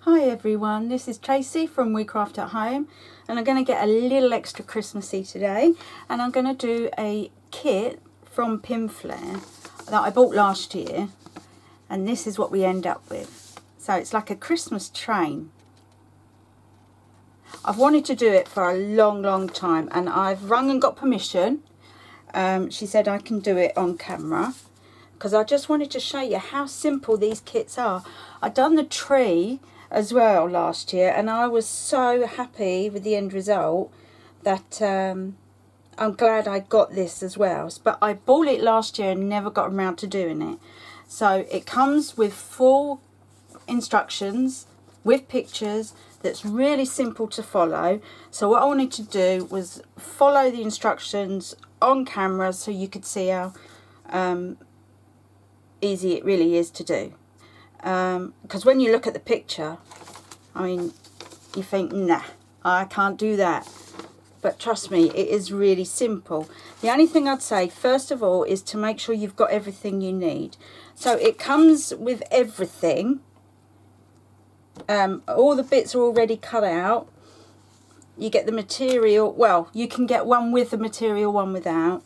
Hi everyone, this is Tracy from We Craft at Home, and I'm going to get a little extra Christmassy today, and I'm going to do a kit from Pinflair that I bought last year, and this is what we end up with. So it's like a Christmas train. I've wanted to do it for a long time, and I've rung and got permission. She said I can do it on camera, because I just wanted to show you how simple these kits are. I've done the tree as well last year, and I was so happy with the end result that I'm glad I got this as well. But I bought it last year and never got around to doing it. So it comes with full instructions with pictures that's really simple to follow. So what I wanted to do was follow the instructions on camera so you could see how easy it really is to do. Because when you look at the picture, I mean, you think, nah, I can't do that. But trust me, it is really simple. The only thing I'd say, first of all, is to make sure you've got everything you need. So it comes with everything. All the bits are already cut out. You get the material. Well, you can get one with the material, one without,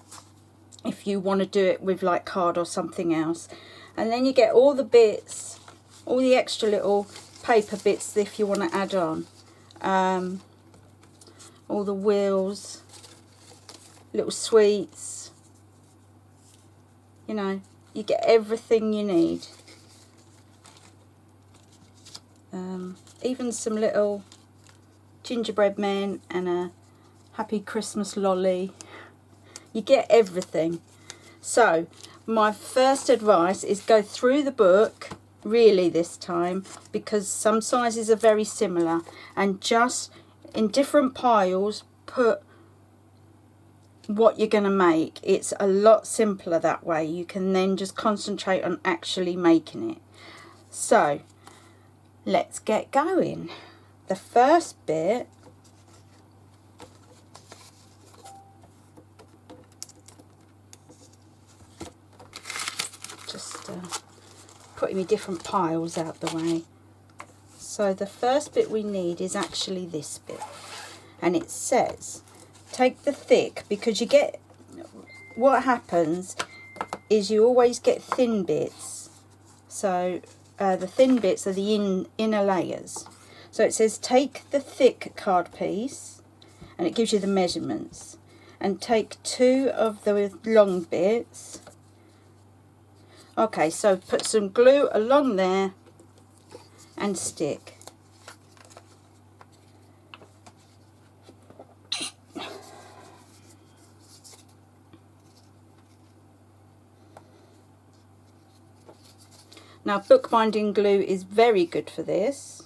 if you want to do it with like card or something else. And then you get all the bits, all the extra little paper bits if you want to add on. All the wheels, little sweets, you know, you get everything you need. Even some little gingerbread men and a happy Christmas lolly. You get everything. So my first advice is go through the book really this time, because some sizes are very similar, and just in different piles put what you're going to make. It's a lot simpler that way. You can then just concentrate on actually making it. So let's get going. The first bit, just putting me different piles out the way. So the first bit we need is actually this bit, and it says take the thick, because you get, what happens is you always get thin bits. So the thin bits are the inner layers. So it says take the thick card piece, and it gives you the measurements, and take 2 of the long bits. Okay, so put some glue along there and stick. Now, bookbinding glue is very good for this,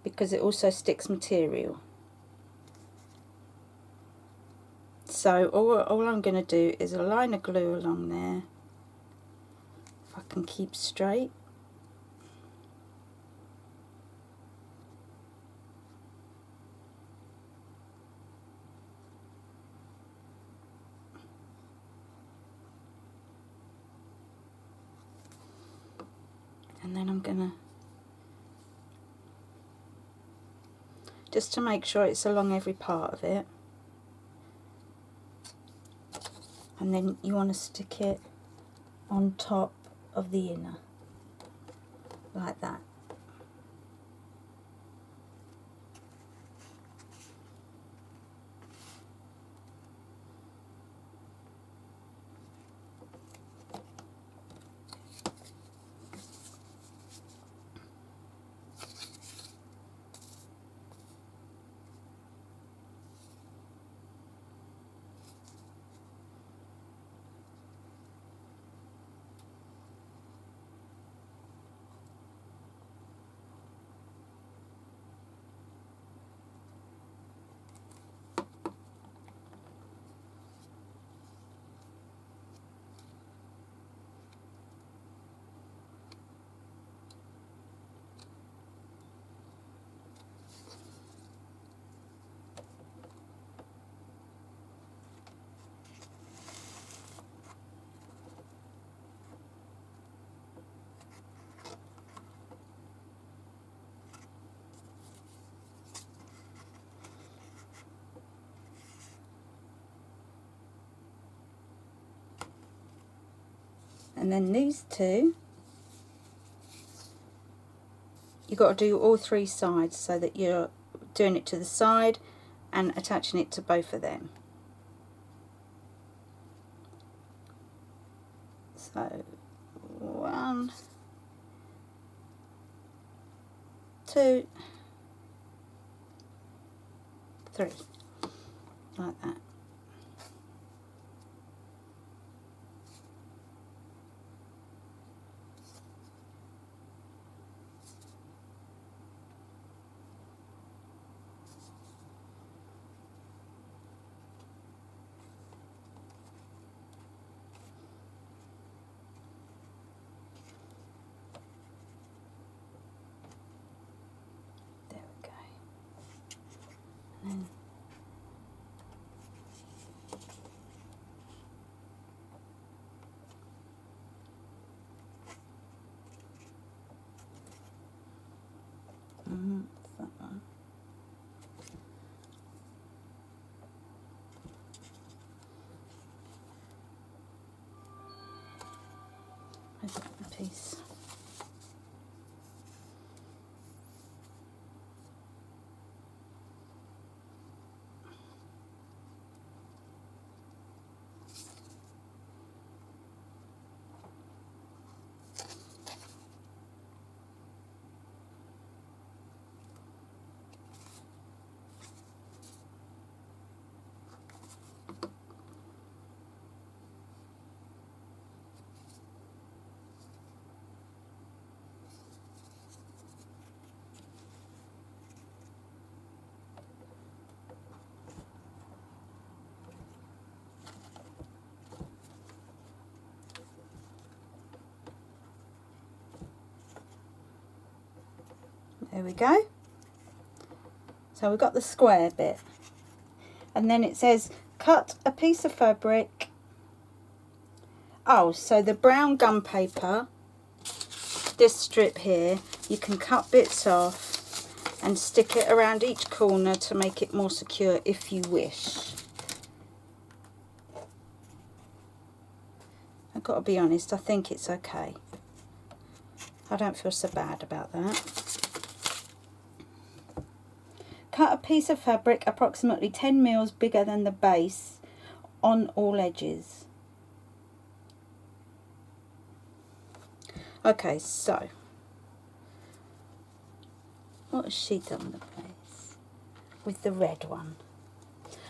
because it also sticks material. So all I'm going to do is a line of glue along there, if I can keep straight. And then I'm going to, just to make sure it's along every part of it, and then you want to stick it on top of the inner, like that. And then these two, you've got to do all three sides so that you're doing it to the side and attaching it to both of them. So 1, 2, 3, like that. That one. Where's that piece? There we go. So we've got the square bit. And then it says, cut a piece of fabric. Oh, so the brown gum paper, this strip here, you can cut bits off and stick it around each corner to make it more secure if you wish. I've got to be honest, I think it's okay. I don't feel so bad about that. Cut a piece of fabric approximately 10 mils bigger than the base on all edges. Okay, so what has she done the base with the red one?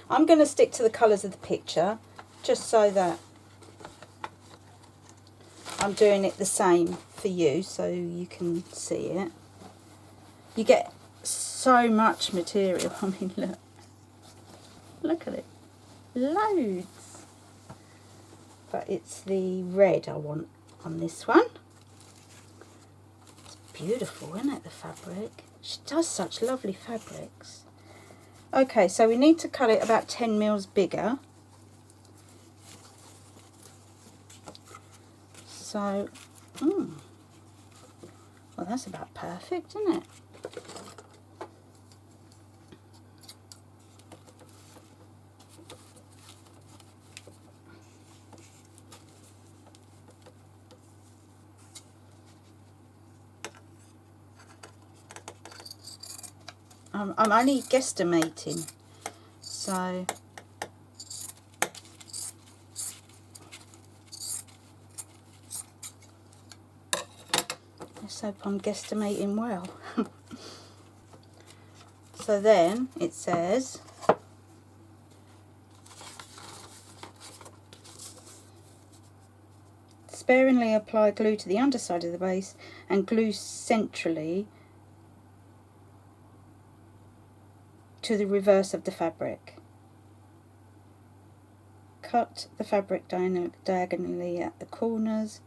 I'm going to stick to the colours of the picture just so that I'm doing it the same for you so you can see it. You get so much material. I mean, look at it, loads. But it's the red I want on this one. It's beautiful, isn't it, the fabric? She does such lovely fabrics. Okay, so we need to cut it about 10 mils bigger. So, well, that's about perfect, isn't it? I'm only guesstimating, so let's hope I'm guesstimating well. So then it says, sparingly apply glue to the underside of the base and glue centrally to the reverse of the fabric. Cut the fabric diagonally at the corners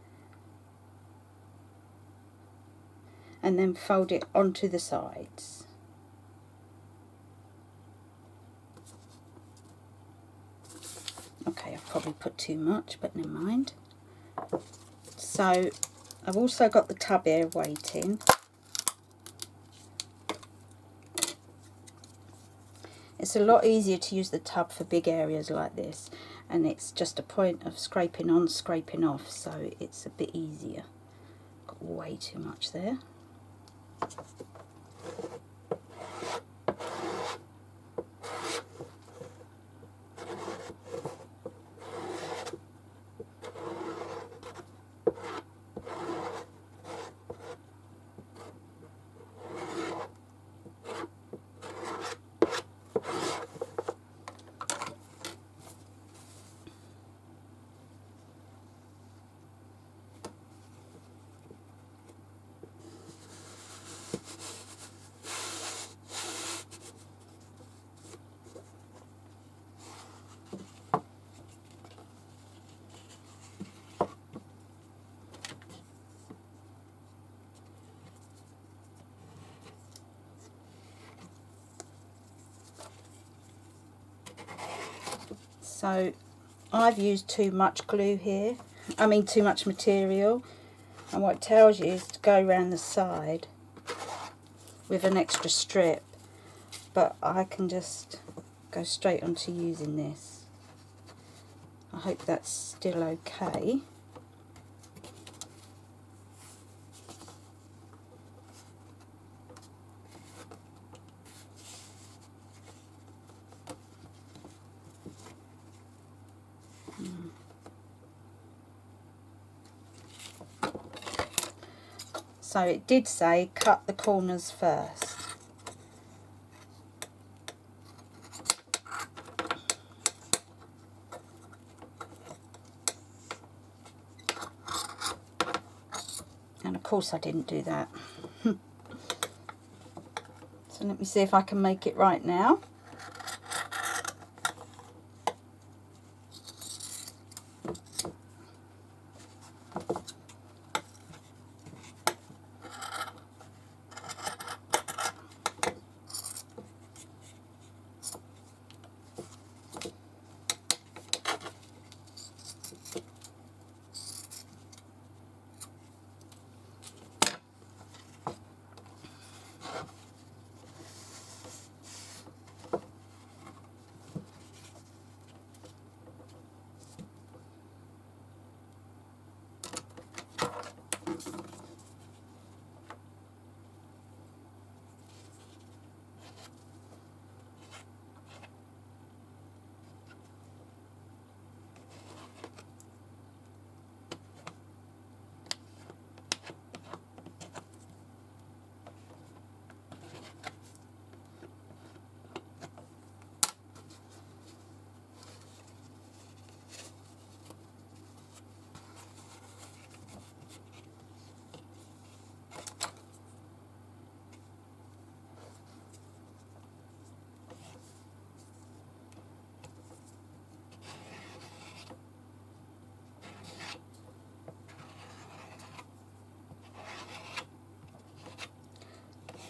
and then fold it onto the sides. Okay, I've probably put too much, but never mind. So I've also got the tub here waiting. It's a lot easier to use the tub for big areas like this. and it's just a point of scraping on, scraping off, so it's a bit easier. Got way too much there. So I've used too much glue here, too much material, and what it tells you is to go around the side with an extra strip, but I can just go straight onto using this. I hope that's still okay. So it did say cut the corners first. And of course I didn't do that. So let me see if I can make it right now.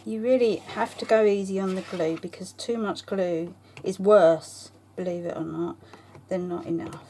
You really have to go easy on the glue, because too much glue is worse, believe it or not, than not enough.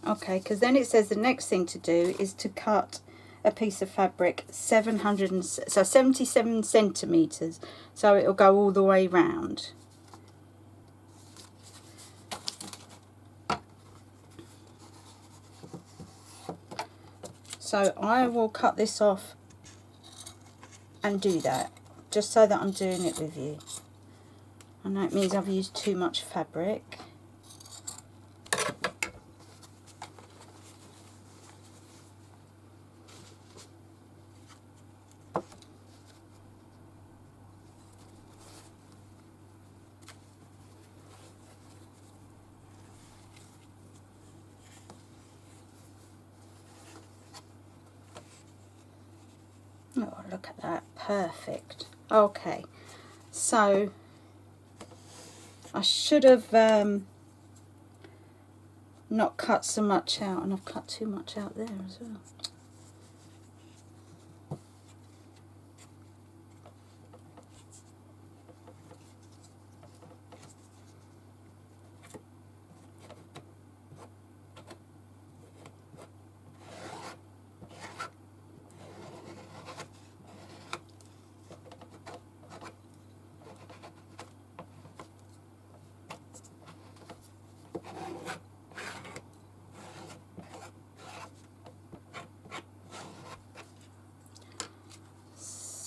Okay, because then it says the next thing to do is to cut a piece of fabric 77 centimetres, so it'll go all the way round. So I will cut this off and do that, just so that I'm doing it with you. I know it means I've used too much fabric. Oh, look at that, perfect. Okay, so I should have not cut so much out, and I've cut too much out there as well.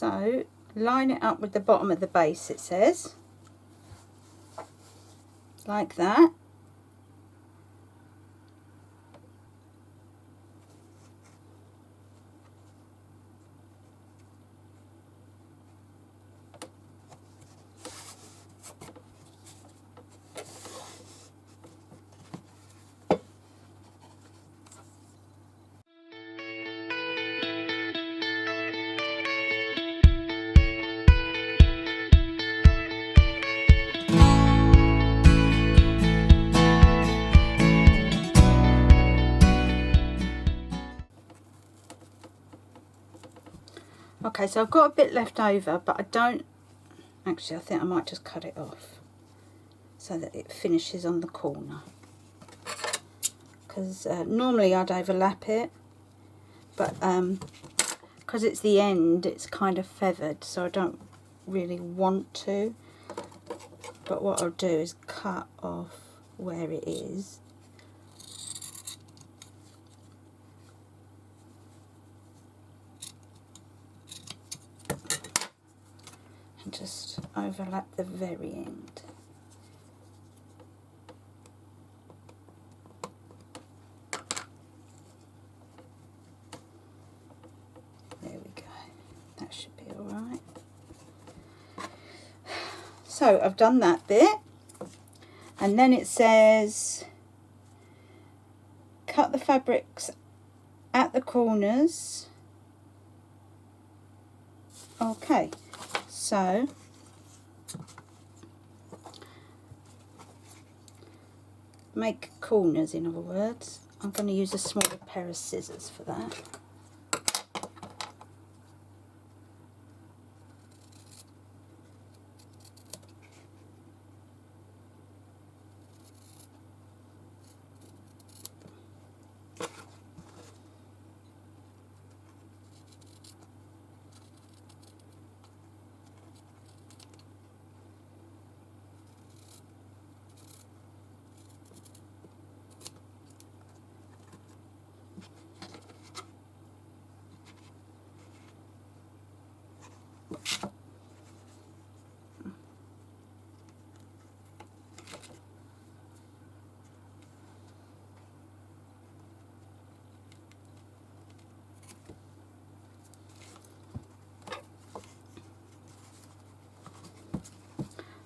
So line it up with the bottom of the base, it says, like that. Okay, so I've got a bit left over, but I don't, actually I think I might just cut it off so that it finishes on the corner, because normally I'd overlap it, but because it's the end, it's kind of feathered, so I don't really want to. But what I'll do is cut off where it is. And just overlap the very end. There we go. That should be all right. So I've done that bit, and then it says cut the fabrics at the corners. Okay, so make corners, in other words. I'm going to use a smaller pair of scissors for that.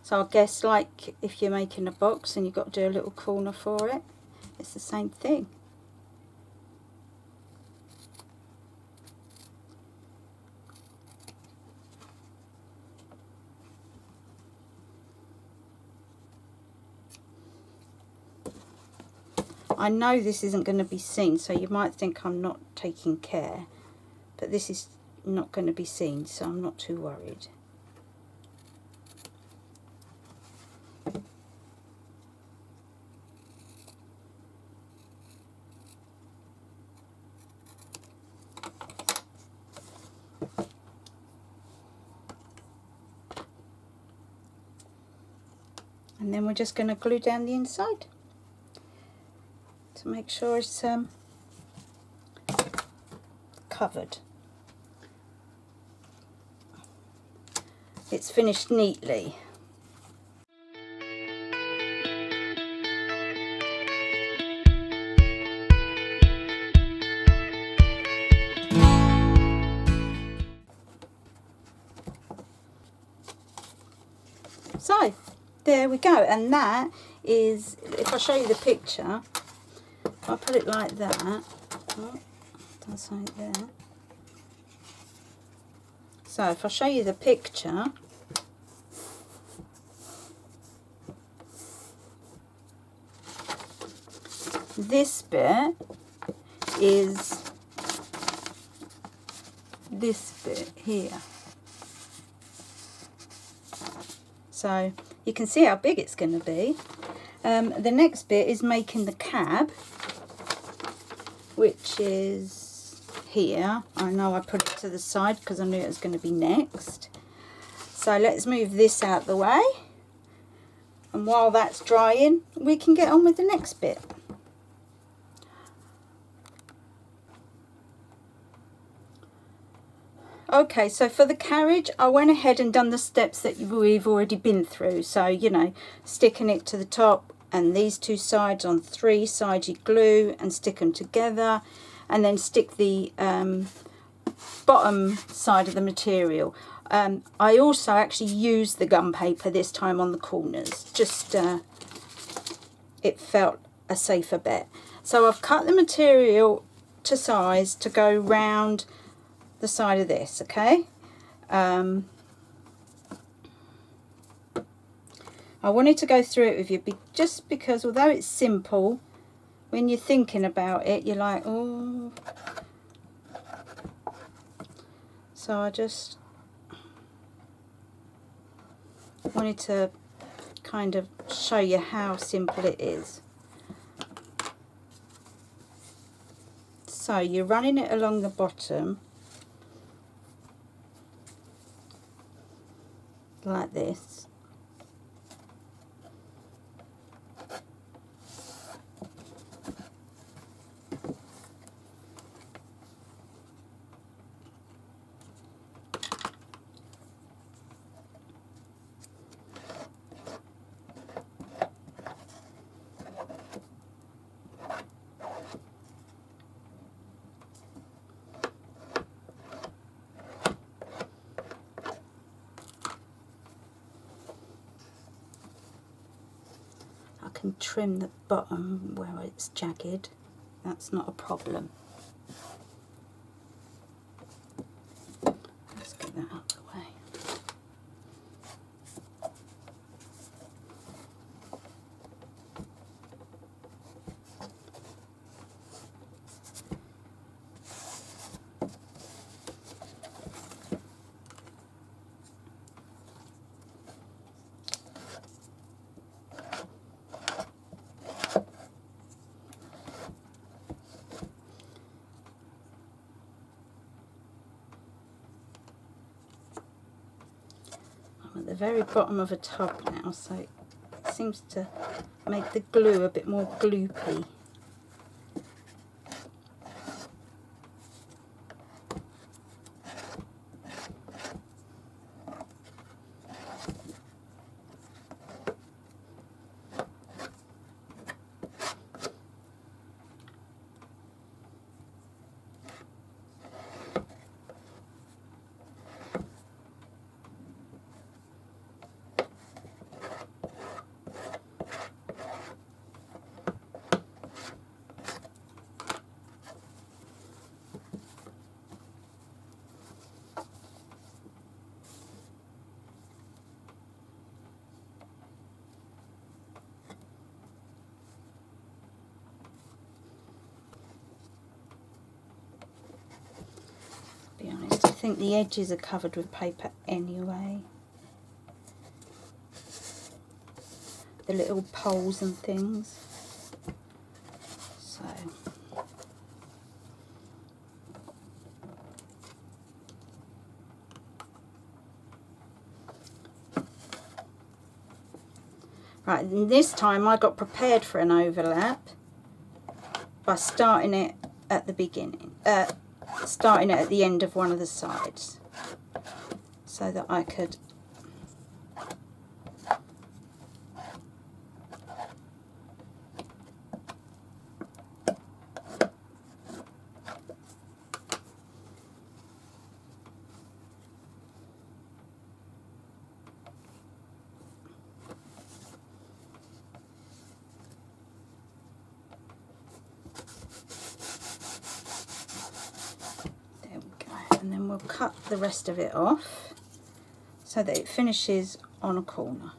So I guess, like if you're making a box and you've got to do a little corner for it, it's the same thing. I know this isn't going to be seen, so you might think I'm not taking care, but this is not going to be seen, so I'm not too worried. And then we're just going to glue down the inside to make sure it's covered. It's finished neatly. So there we go, and that is, if I show you the picture, if I put it like that, oh, that's something there. So if I show you the picture, this bit is this bit here. So you can see how big it's going to be. The next bit is making the cab, which is here. I know I put it to the side because I knew it was going to be next. So let's move this out of the way. And while that's drying, we can get on with the next bit. Okay, so for the carriage, I went ahead and done the steps that we've already been through. So, you know, sticking it to the top, and these two sides, on 3 sides you glue and stick them together, and then stick the bottom side of the material. I also actually used the gum paper this time on the corners, just it felt a safer bet. So I've cut the material to size to go round the side of this, okay? I wanted to go through it with you just because although it's simple, when you're thinking about it, you're like, oh. So I just wanted to kind of show you how simple it is. So you're running it along the bottom like this. Can trim the bottom where it's jagged, that's not a problem. Let's get that out of the way. At the very bottom of a tub now, so it seems to make the glue a bit more gloopy. To be honest, I think the edges are covered with paper anyway. The little poles and things. So right, and this time I got prepared for an overlap by starting it at the beginning, starting it at the end of one of the sides so that I could and then we'll cut the rest of it off so that it finishes on a corner.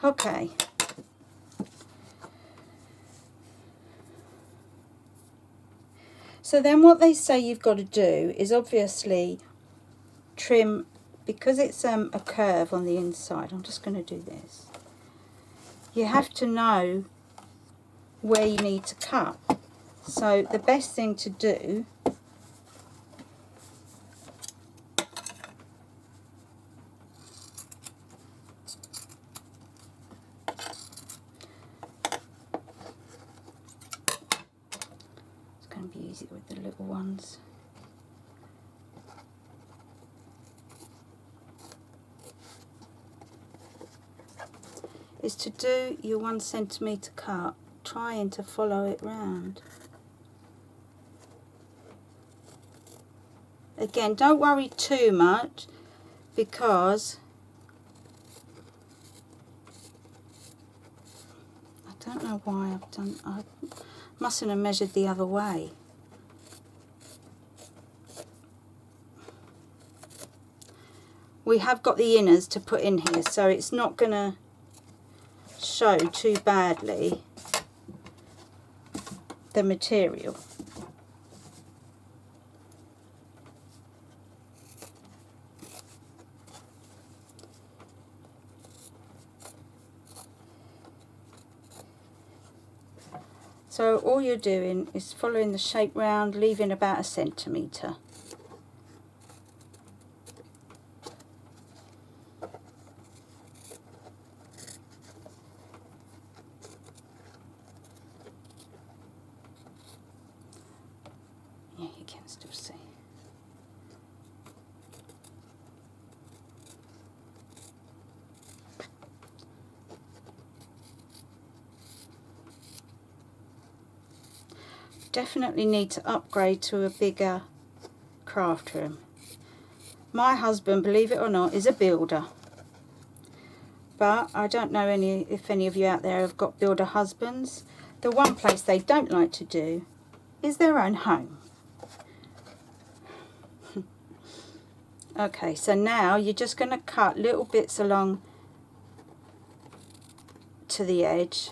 Okay. So then what they say you've got to do is obviously trim, because it's a curve on the inside. I'm just going to do this. You have to know where you need to cut. So the best thing to do be easier with the little ones. Is to do your 1 centimetre cut, trying to follow it round. Again, don't worry too much, because I don't know why I mustn't have measured the other way. We have got the inners to put in here, so it's not going to show too badly the material. So all you're doing is following the shape round, leaving about 1 centimetre. Yeah, you can still see. Definitely need to upgrade to a bigger craft room. My husband, believe it or not, is a builder, but I don't know if any of you out there have got builder husbands. The one place they don't like to do is their own home. Okay, so now you're just going to cut little bits along to the edge,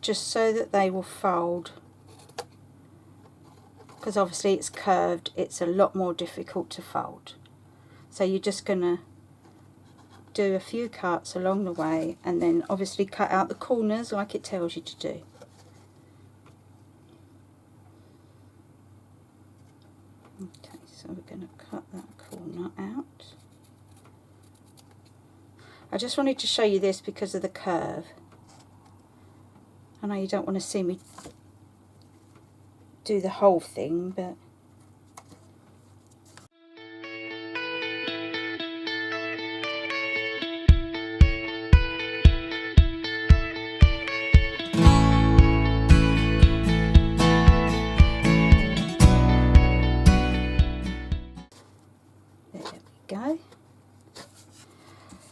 just so that they will fold, because obviously it's curved, it's a lot more difficult to fold. So you're just going to do a few cuts along the way, and then obviously cut out the corners like it tells you to do. Okay, so we're going to cut that corner out. I just wanted to show you this because of the curve. I know you don't want to see me do the whole thing, but there we go.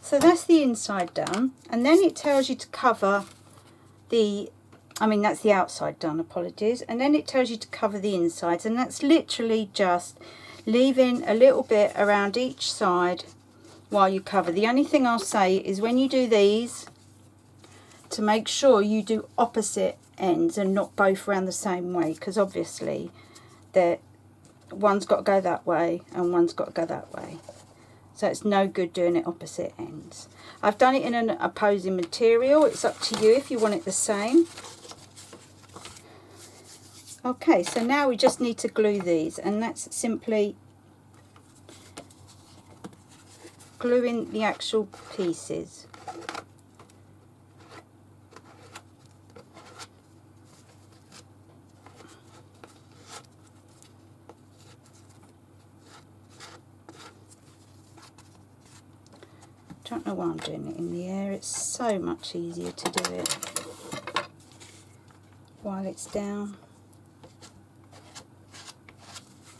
So that's the inside done, and then it tells you to cover that's the outside done, apologies, and then it tells you to cover the insides, and that's literally just leaving a little bit around each side while you cover. The only thing I'll say is when you do these, to make sure you do opposite ends and not both around the same way, because obviously one's got to go that way and one's got to go that way. So it's no good doing it opposite ends. I've done it in an opposing material. It's up to you if you want it the same. Okay, so now we just need to glue these, and that's simply gluing the actual pieces. Don't know why I'm doing it in the air. It's so much easier to do it while it's down.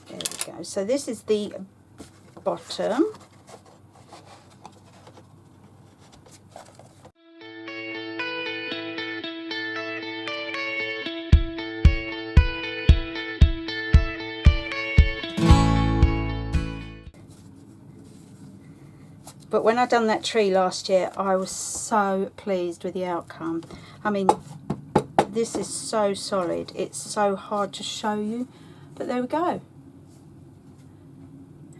There we go. So this is the bottom. But when I done that tree last year, I was so pleased with the outcome. I mean, this is so solid. It's so hard to show you, but there we go.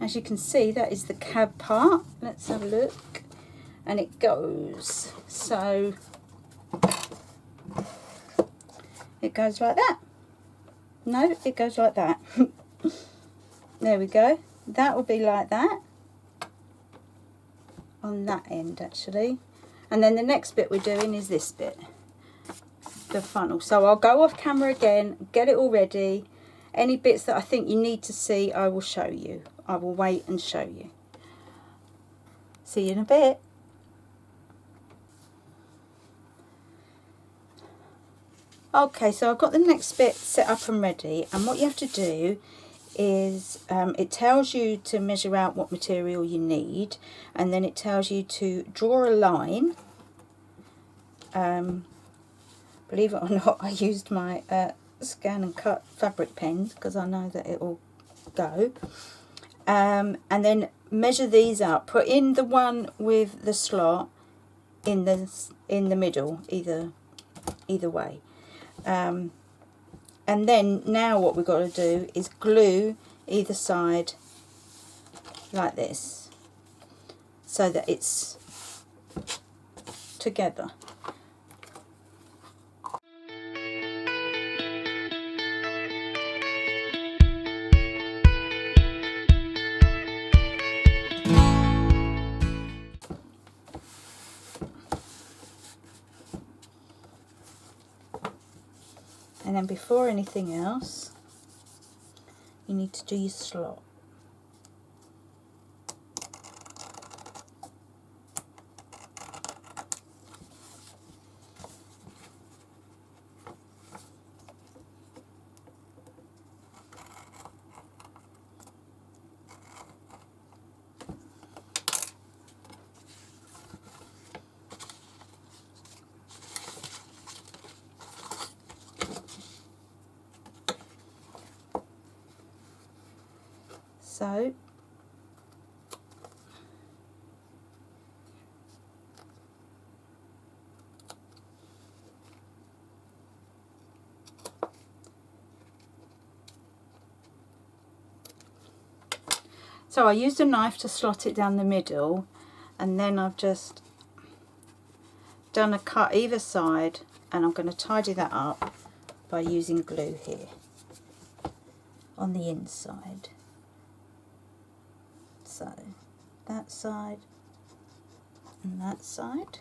As you can see, that is the cab part. Let's have a look. And it goes. So it goes like that. No, it goes like that. There we go. That will be like that. On that end actually, and then the next bit we're doing is this bit, the funnel. So I'll go off camera again, get it all ready. Any bits that I think you need to see, I will show you. I will wait and show you. See you in a bit. Okay, so I've got the next bit set up and ready, and what you have to do is it tells you to measure out what material you need, and then it tells you to draw a line. Believe it or not, I used my scan and cut fabric pens because I know that it will go. And then measure these up. Put in the one with the slot in the middle, either way. And then now what we've got to do is glue either side like this so that it's together. And then before anything else, you need to do your slot. So I used a knife to slot it down the middle, and then I've just done a cut either side, and I'm going to tidy that up by using glue here on the inside. So that side and that side.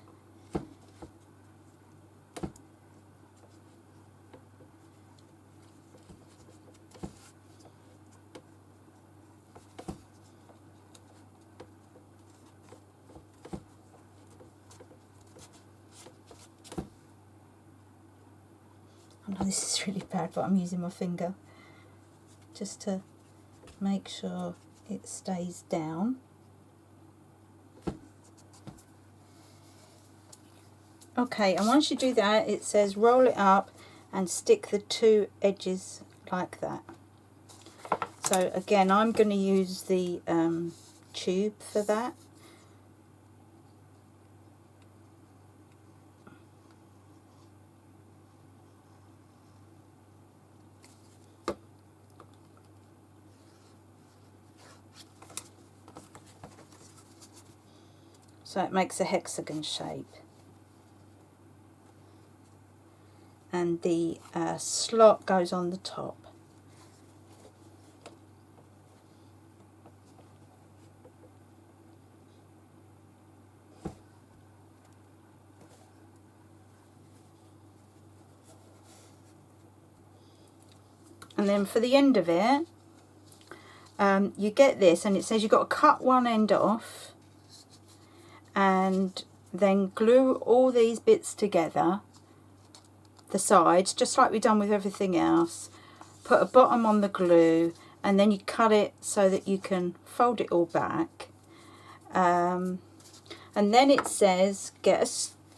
I know this is really bad, but I'm using my finger just to make sure it stays down. Okay, and once you do that, it says roll it up and stick the two edges like that. So again, I'm going to use the tube for that. So it makes a hexagon shape. and the slot goes on the top. And then for the end of it, you get this, and it says you've got to cut one end off and then glue all these bits together, the sides, just like we've done with everything else. Put a bottom on the glue, and then you cut it so that you can fold it all back. And then it says get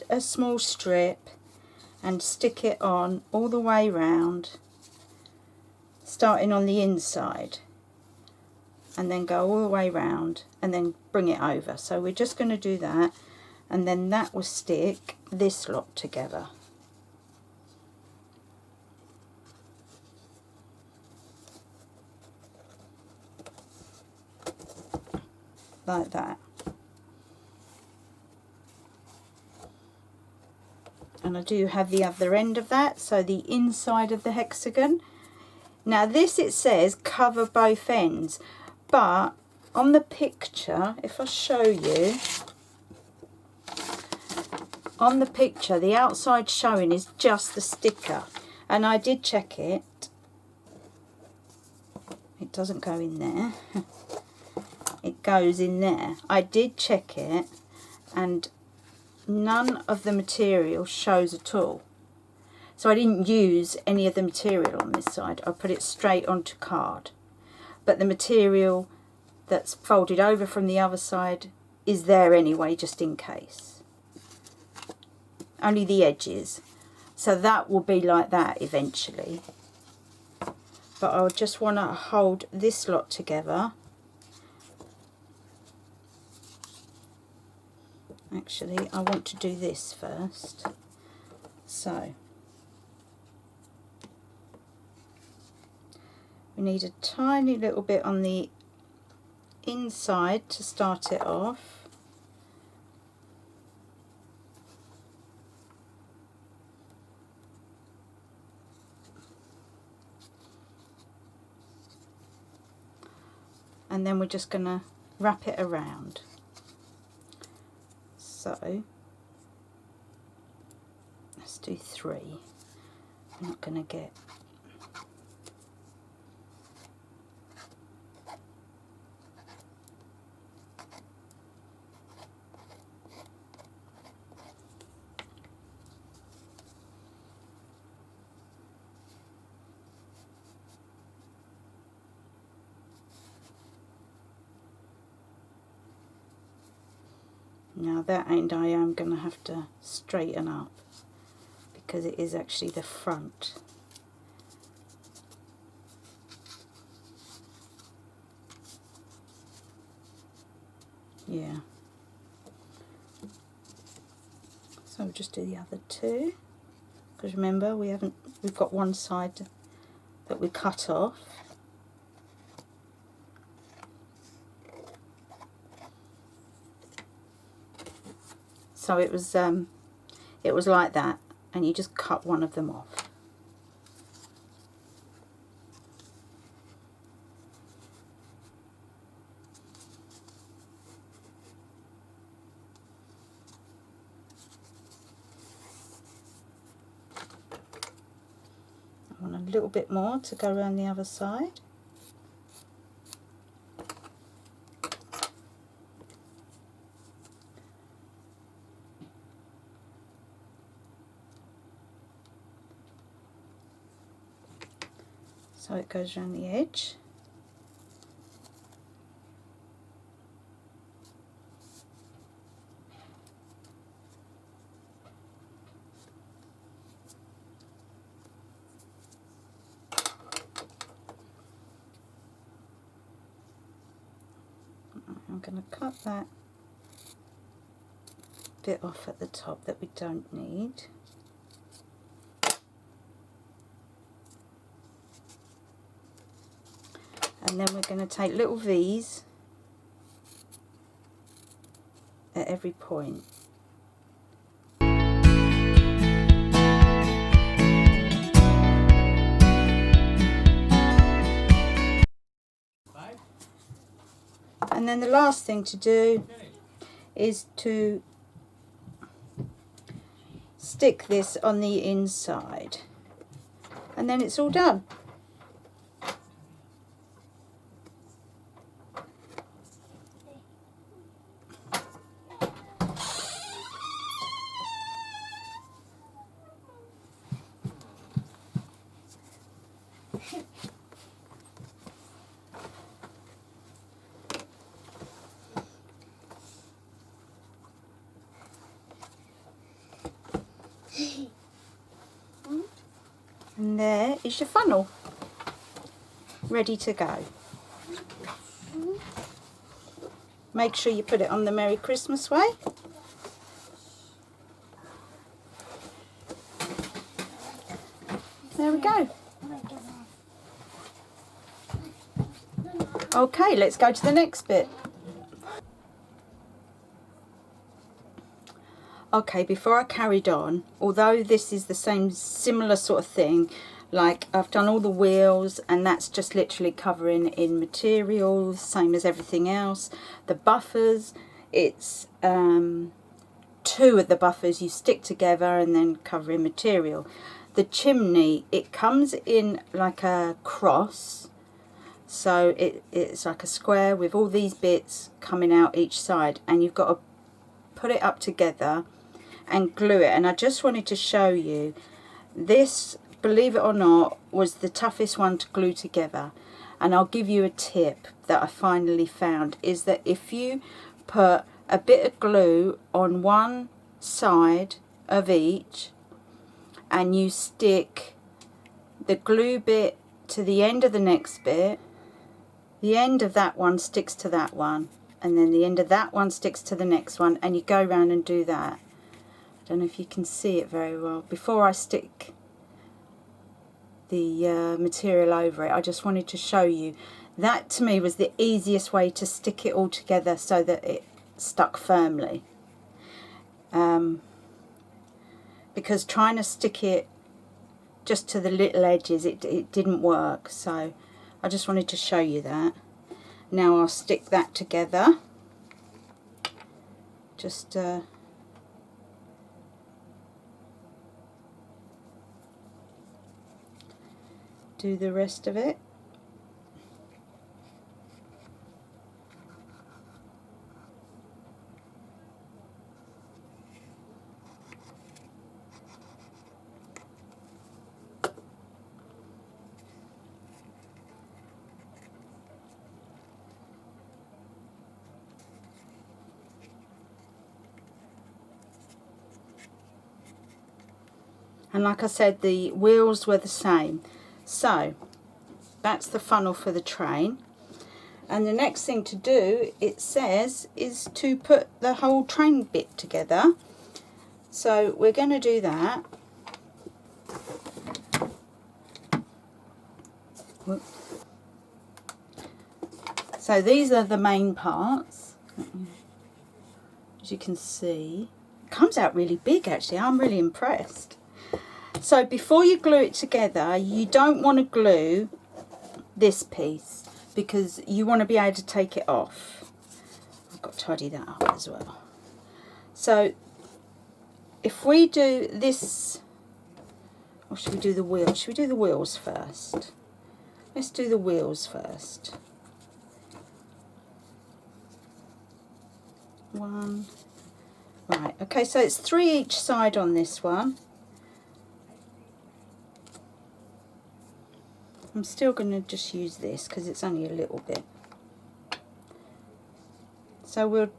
a small strip and stick it on all the way round, starting on the inside, and then go all the way round and then bring it over. So we're just going to do that, and then that will stick this lot together. Like that. And I do have the other end of that, so the inside of the hexagon. Now this, it says cover both ends, but on the picture, if I show you, on the picture the outside showing is just the sticker, and I did check it. It doesn't go in there. It goes in there. I did check it, and none of the material shows at all. So I didn't use any of the material on this side. I put it straight onto card. But the material that's folded over from the other side is there anyway, just in case. Only the edges. So that will be like that eventually. But I just want to hold this lot together. Actually, I want to do this first. So we need a tiny little bit on the inside to start it off. And then we're just going to wrap it around. So let's do 3. I'm not going to get now that end I am going to have to straighten up because it is actually the front. Yeah. So we'll just do the other 2, because remember we've got one side that we cut off. So it was like that, and you just cut one of them off. I want a little bit more to go around the other side. So it goes around the edge. I'm going to cut that bit off at the top that we don't need. And then we're going to take little V's at every point. And then the last thing to do is to stick this on the inside, and then it's all done. And there is your funnel, ready to go. Make sure you put it on the Merry Christmas way. There we go. Okay, let's go to the next bit. Okay, before I carried on, although this is the same similar sort of thing, like I've done all the wheels and that's just literally covering in materials, same as everything else. The buffers, it's 2 of the buffers you stick together and then cover in material. The chimney, it comes in like a cross, so it's like a square with all these bits coming out each side, and you've got to put it up together and glue it. And I just wanted to show you this, believe it or not, was the toughest one to glue together. And I'll give you a tip that I finally found, is that if you put a bit of glue on one side of each and you stick the glue bit to the end of the next bit, the end of that one sticks to that one, and then the end of that one sticks to the next one, and you go around and do that. I don't know if you can see it very well. Before I stick the material over it, I just wanted to show you. That to me was the easiest way to stick it all together so that it stuck firmly. Because trying to stick it just to the little edges, it didn't work. So I just wanted to show you that. Now I'll stick that together. Just do the rest of it. And like I said, the wheels were the same. So that's the funnel for the train. And the next thing to do, it says, is to put the whole train bit together. So we're going to do that. Whoops. So these are the main parts. As you can see, it comes out really big actually. I'm really impressed. So before you glue it together, you don't want to glue this piece because you want to be able to take it off. I've got to tidy that up as well. So if we do this, or should we do the wheels? Should we do the wheels first? Let's do the wheels first. One. Right, okay, so it's 3 each side on this one. I'm still going to just use this because it's only a little bit. So we'll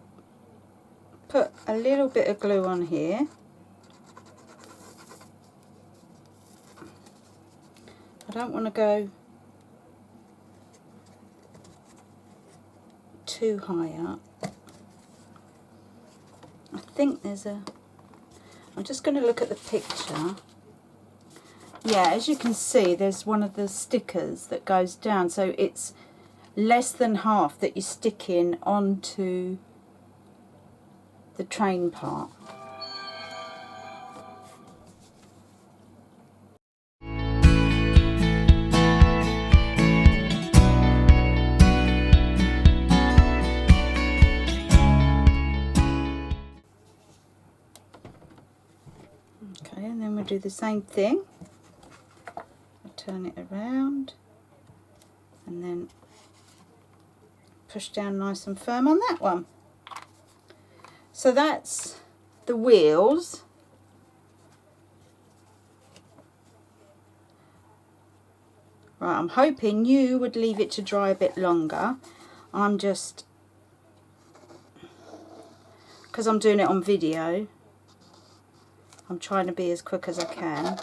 put a little bit of glue on here. I don't want to go too high up. I think there's a... I'm just going to look at the picture. Yeah, as you can see, there's one of the stickers that goes down, so it's less than half that you're sticking onto the train part. do the same thing. I turn it around and then push down nice and firm on that one. So that's the wheels. Right, I'm hoping you would leave it to dry a bit longer. I'm just, because I'm doing it on video, I'm trying to be as quick as I can.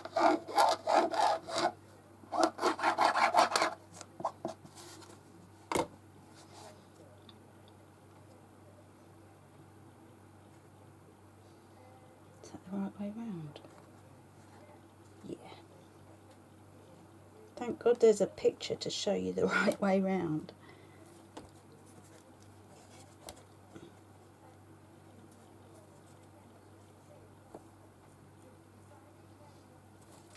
Is that the right way round? Yeah. Thank God there's a picture to show you the right way round.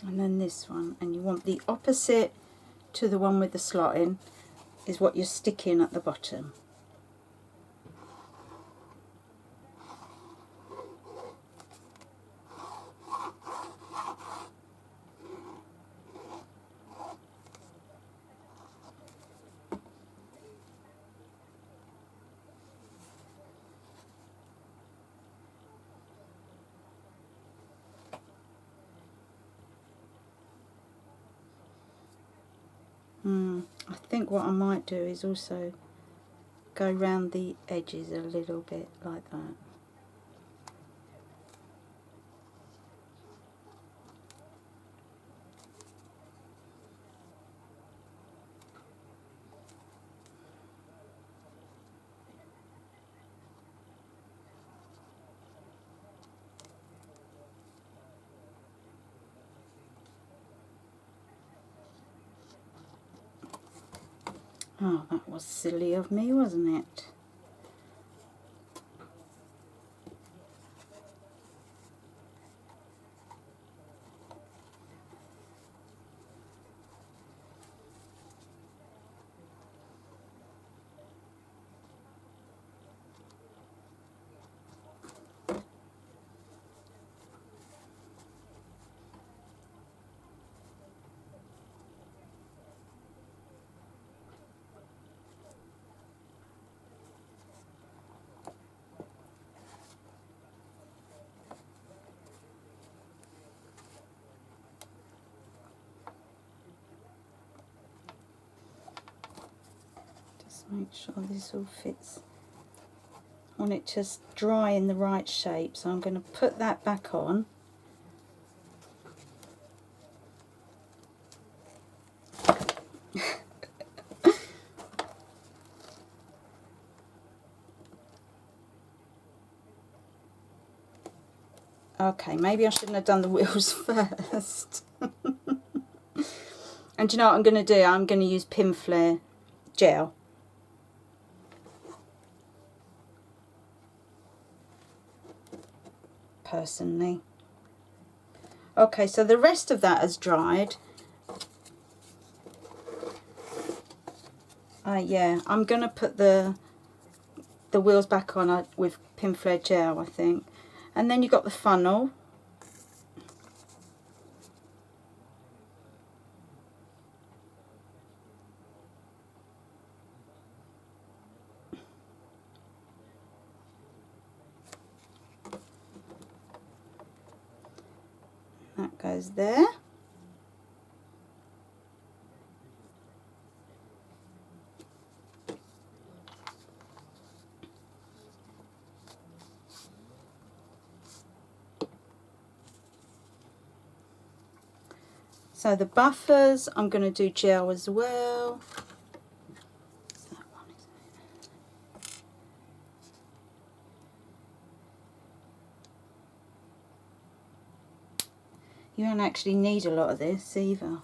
And then this one, and you want the opposite to the one with the slot in, is what you're sticking at the bottom. I think what I might do is also go round the edges a little bit like that. Oh, that was silly of me, wasn't it? Make sure this all fits. I want it to dry in the right shape, so I'm going to put that back on. Okay, maybe I shouldn't have done the wheels first. And do you know what I'm going to do? I'm going to use Pinflair gel. Personally. Okay, so the rest of that has dried. Yeah, I'm going to put the wheels back on with Pinflair gel, I think. And then you've got the funnel. That goes there. So the buffers, I'm going to do gel as well. That one, isn't it? You don't actually need a lot of this either.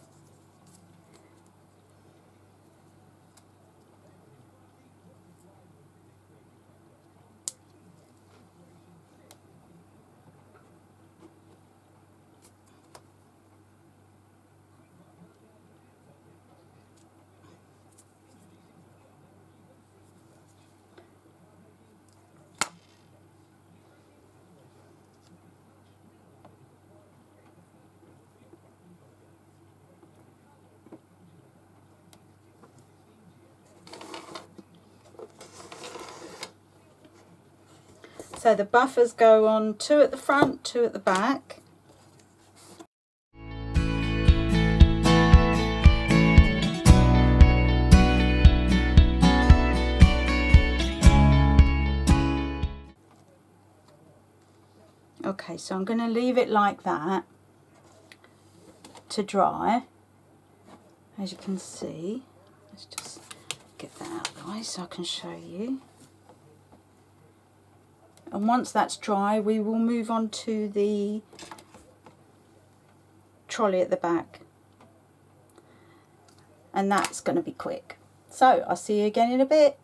So the buffers go on 2 at the front, 2 at the back. Okay, so I'm going to leave it like that to dry. As you can see, let's just get that out of the way so I can show you. And once that's dry, we will move on to the trolley at the back. And that's going to be quick. So I'll see you again in a bit.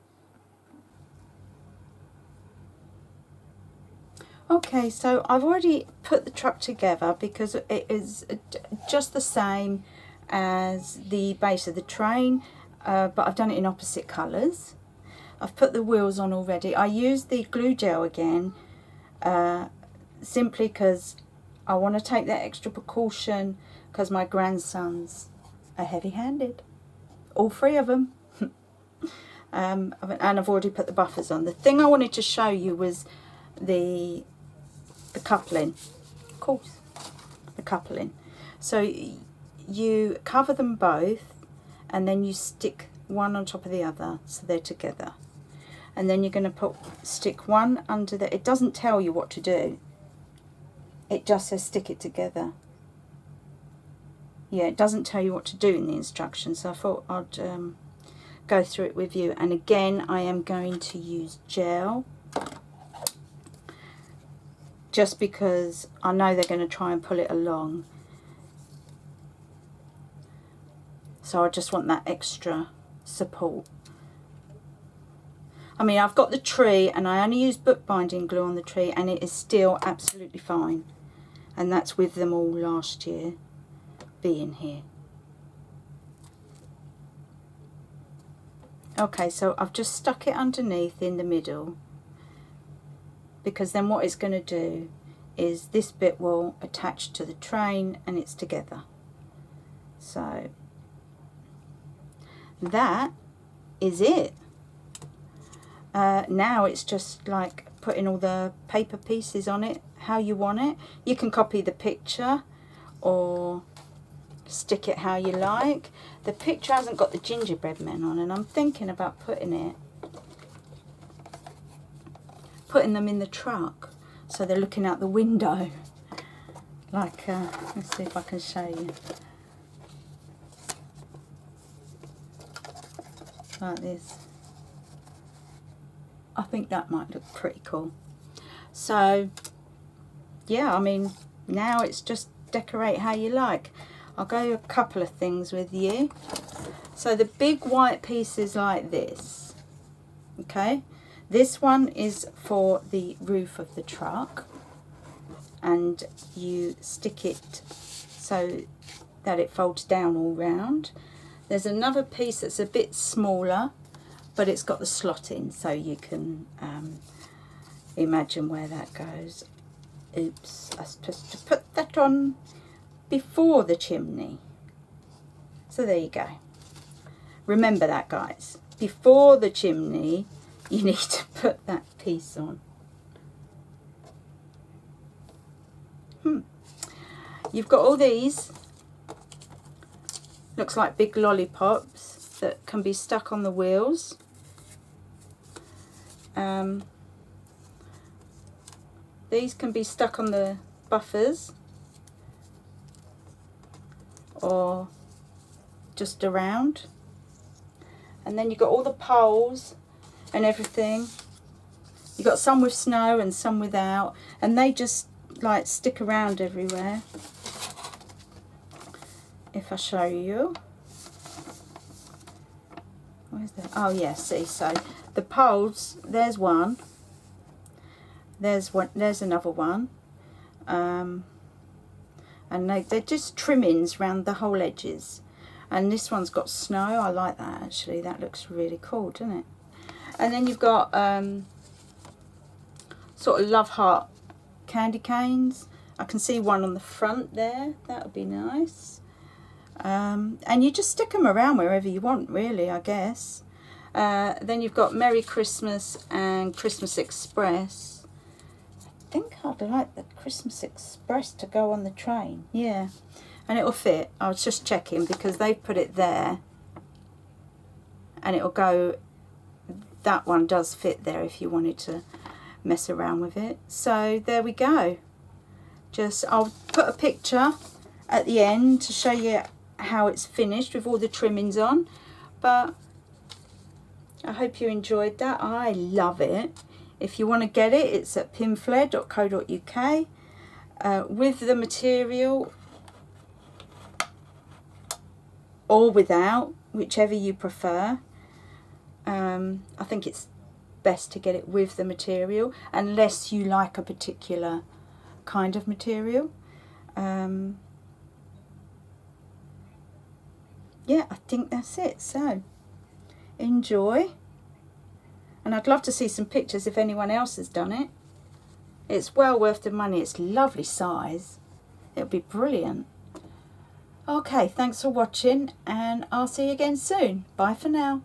Okay, so I've already put the truck together because it is just the same as the base of the train, but I've done it in opposite colours. I've put the wheels on already. I used the glue gel again simply because I want to take that extra precaution because my grandsons are heavy-handed, all 3 of them. And I've already put the buffers on. The thing I wanted to show you was the coupling, of course, the coupling. So you cover them both and then you stick one on top of the other so they're together. And then you're going to stick one under the, it doesn't tell you what to do. It just says stick it together. Yeah, it doesn't tell you what to do in the instructions, so I thought I'd go through it with you. And again, I am going to use gel, just because I know they're going to try and pull it along. So I just want that extra support. I mean, I've got the tree and I only use bookbinding glue on the tree and it is still absolutely fine. And that's with them all last year being here. Okay, so I've just stuck it underneath in the middle, because then what it's going to do is this bit will attach to the train and it's together. So that is it. Now it's just like putting all the paper pieces on it how you want it. You can copy the picture or stick it how you like. The picture hasn't got the gingerbread men on and I'm thinking about putting them in the truck so they're looking out the window. Like, let's see if I can show you. Like this. I think that might look pretty cool. So, yeah, I mean, now it's just decorate how you like. I'll go a couple of things with you. So the big white piece is like this. Okay. This one is for the roof of the truck, and you stick it so that it folds down all round. There's another piece that's a bit smaller, but it's got the slot in, so you can imagine where that goes. Oops, I was supposed to put that on before the chimney. So there you go. Remember that, guys. Before the chimney, you need to put that piece on. You've got all these, looks like big lollipops that can be stuck on the wheels. These can be stuck on the buffers or just around. And then you've got all the poles and everything. You've got some with snow and some without, and they just like stick around everywhere. If I show you, where's that? Oh yeah, see, so the poles, there's one, there's another one, and they're just trimmings around the whole edges. And this one's got snow. I like that actually, that looks really cool, doesn't it? And then you've got sort of love heart candy canes. I can see one on the front there, that would be nice. And you just stick them around wherever you want, really, I guess. Then you've got Merry Christmas and Christmas Express. think I'd like the Christmas Express to go on the train. Yeah, and it'll fit. I was just checking because they've put it there, and it'll go. That one does fit there if you wanted to mess around with it. So there we go. Just I'll put a picture at the end to show you how it's finished with all the trimmings on. But I hope you enjoyed that. I love it. If you want to get it, it's at pinflair.co.uk with the material or without, whichever you prefer. I think it's best to get it with the material unless you like a particular kind of material. Yeah, I think that's it. So enjoy, and I'd love to see some pictures if anyone else has done it. It's well worth the money. It's lovely size. It'll be brilliant. Okay, thanks for watching, and I'll see you again soon. Bye for now.